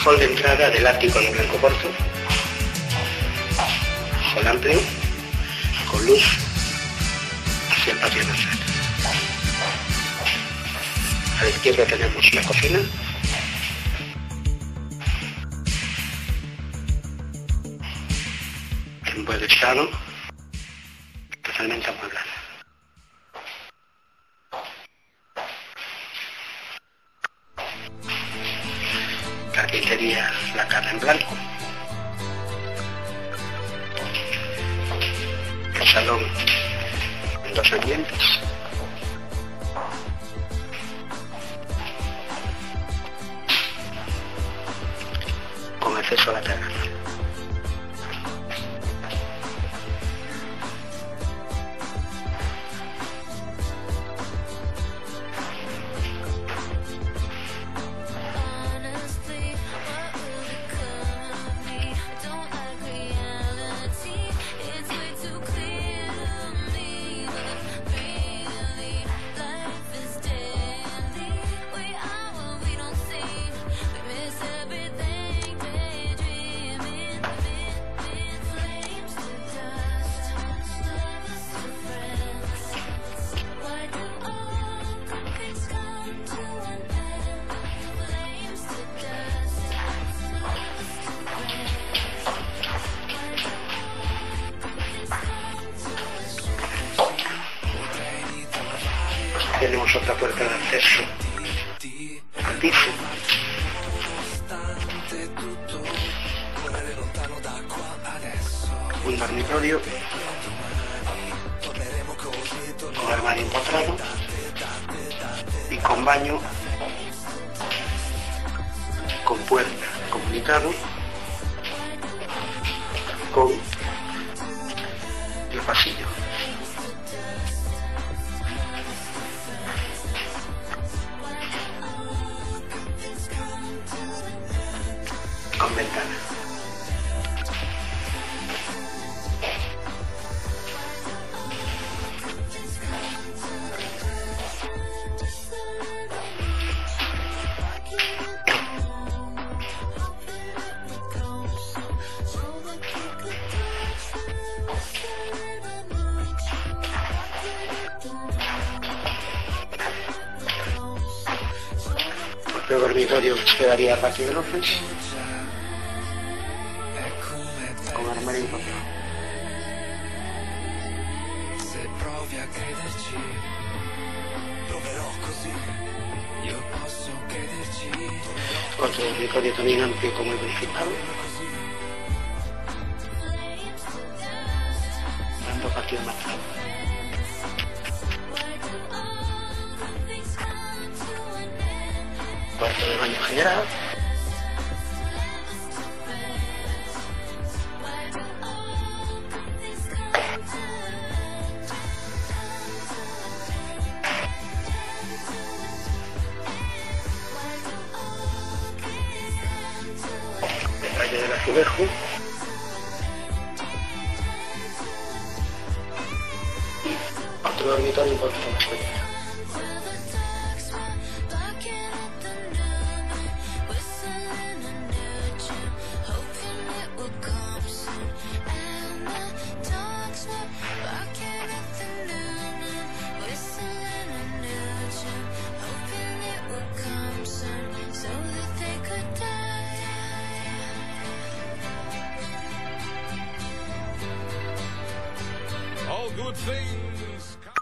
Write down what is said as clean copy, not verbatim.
hall de entrada del ático de Blanco Porto, hall amplio, con luz hacia el patio nacional. A la izquierda tenemos la cocina, en buen estado, totalmente amueblada. Carpintería lacada en blanco. El salón en dos ambientes. Con acceso a la terraza. Tenemos otra puerta de acceso al piso. Un dormitorio con armario empotrado y con baño con puerta comunicado con el pasillo. Con ventana. Otro dormitorio que quedaría a patio de López. Con armario empotrado. Se provi a crederci, proverò così, io posso crederci. Otro dormitorio también amplio como el principal, dando patio marcado. Cuarto de baño general. Detalle del azulejo. Y otro dormitorio un poquito más pequeño. All good things